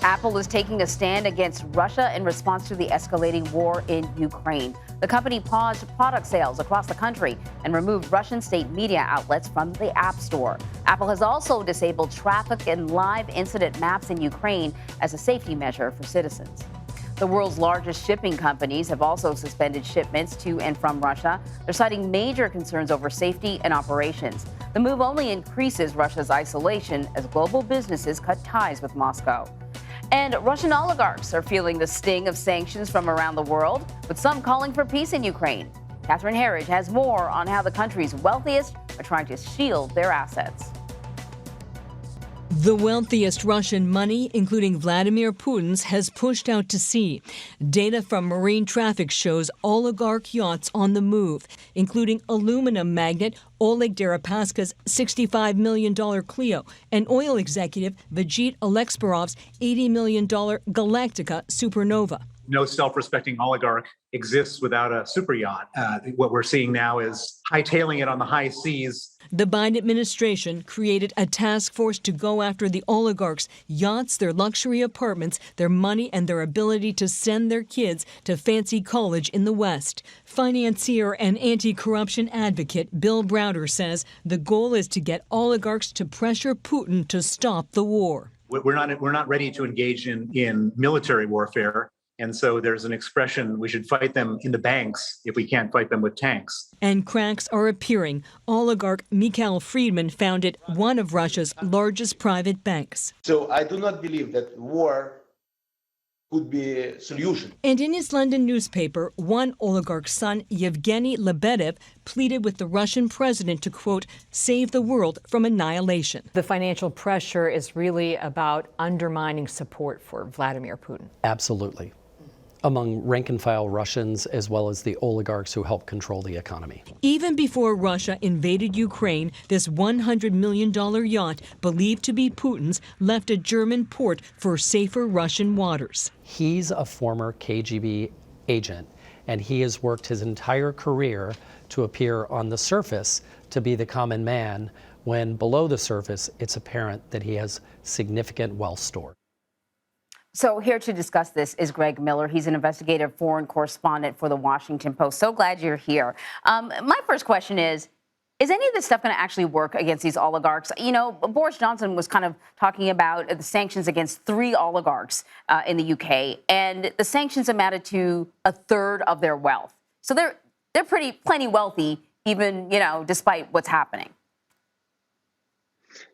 Apple is taking a stand against Russia in response to the escalating war in Ukraine. The company paused product sales across the country and removed Russian state media outlets from the App Store. Apple has also disabled traffic and live incident maps in Ukraine as a safety measure for citizens. The world's largest shipping companies have also suspended shipments to and from Russia. They're citing major concerns over safety and operations. The move only increases Russia's isolation as global businesses cut ties with Moscow. And Russian oligarchs are feeling the sting of sanctions from around the world, with some calling for peace in Ukraine. Catherine Herridge has more on how the country's wealthiest are trying to shield their assets. The wealthiest Russian money, including Vladimir Putin's, has pushed out to sea. Data from marine traffic shows oligarch yachts on the move, including aluminum magnate Oleg Deripaska's $65 million Clio and oil executive Vijay Alexarov's $80 million Galactica Supernova. No self-respecting oligarch exists without a super yacht. What we're seeing now is hightailing it on the high seas. The Biden administration created a task force to go after the oligarchs' yachts, their luxury apartments, their money, and their ability to send their kids to fancy college in the West. Financier and anti-corruption advocate Bill Browder says the goal is to get oligarchs to pressure Putin to stop the war. We're not ready to engage in military warfare. And so there's an expression, we should fight them in the banks if we can't fight them with tanks. And cracks are appearing. Oligarch Mikhail Friedman founded one of Russia's largest private banks. So I do not believe that war could be a solution. And in his London newspaper, one oligarch's son, Yevgeny Lebedev, pleaded with the Russian president to, quote, save the world from annihilation. The financial pressure is really about undermining support for Vladimir Putin. Absolutely. Among rank-and-file Russians as well as the oligarchs who help control the economy. Even before Russia invaded Ukraine, this $100 million yacht, believed to be Putin's, left a German port for safer Russian waters. He's a former KGB agent, and he has worked his entire career to appear on the surface to be the common man, when below the surface, it's apparent that he has significant wealth stored. So here to discuss this is Greg Miller. He's an investigative foreign correspondent for The Washington Post. So glad you're here. My first question is any of this stuff going to actually work against these oligarchs? You know, Boris Johnson was kind of talking about the sanctions against 3 oligarchs in the UK, and the sanctions amounted to a third of their wealth. So they're plenty wealthy, even, despite what's happening.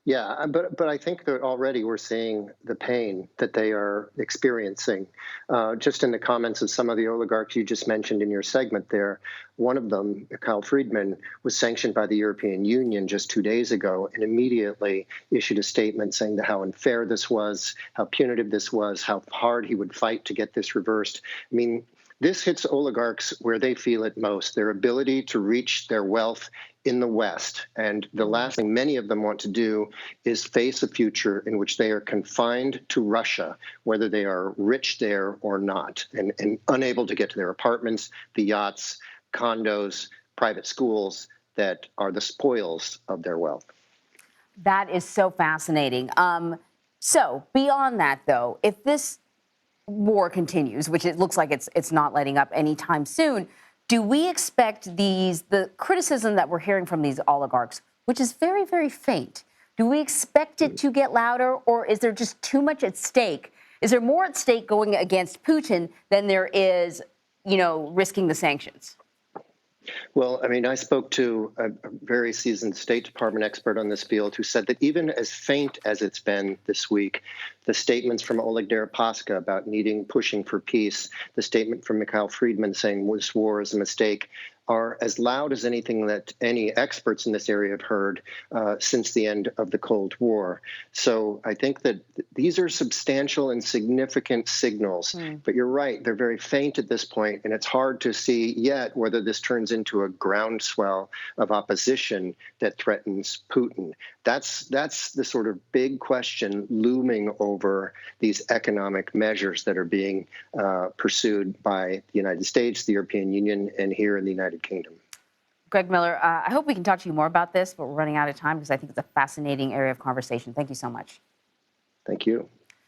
Yeah, but I think that already we're seeing the pain that they are experiencing. Just in the comments of some of the oligarchs you just mentioned in your segment there, one of them, Mikhail Friedman, was sanctioned by the European Union just 2 days ago and immediately issued a statement saying that how unfair this was, how punitive this was, how hard he would fight to get this reversed. I mean, this hits oligarchs where they feel it most, their ability to reach their wealth in the West. And the last thing many of them want to do is face a future in which they are confined to Russia, whether they are rich there or not, and unable to get to their apartments, the yachts, condos, private schools that are the spoils of their wealth. That is so fascinating. So beyond that, though, if this war continues, which it looks like it's not letting up anytime soon, do we expect the criticism that we're hearing from these oligarchs, which is very, very faint, do we expect it to get louder, or is there just too much at stake? Is there more at stake going against Putin than there is, risking the sanctions? Well, I mean, I spoke to a very seasoned State Department expert on this field who said that even as faint as it's been this week, the statements from Oleg Deripaska about pushing for peace, the statement from Mikhail Friedman saying this war is a mistake, are as loud as anything that any experts in this area have heard since the end of the Cold War. So I think that these are substantial and significant signals. But you're right, they're very faint at this point, and it's hard to see yet whether this turns into a groundswell of opposition that threatens Putin. That's the sort of big question looming over these economic measures that are being pursued by the United States, the European Union, and here in the United Kingdom. Greg Miller, I hope we can talk to you more about this, but we're running out of time because I think it's a fascinating area of conversation. Thank you so much. Thank you.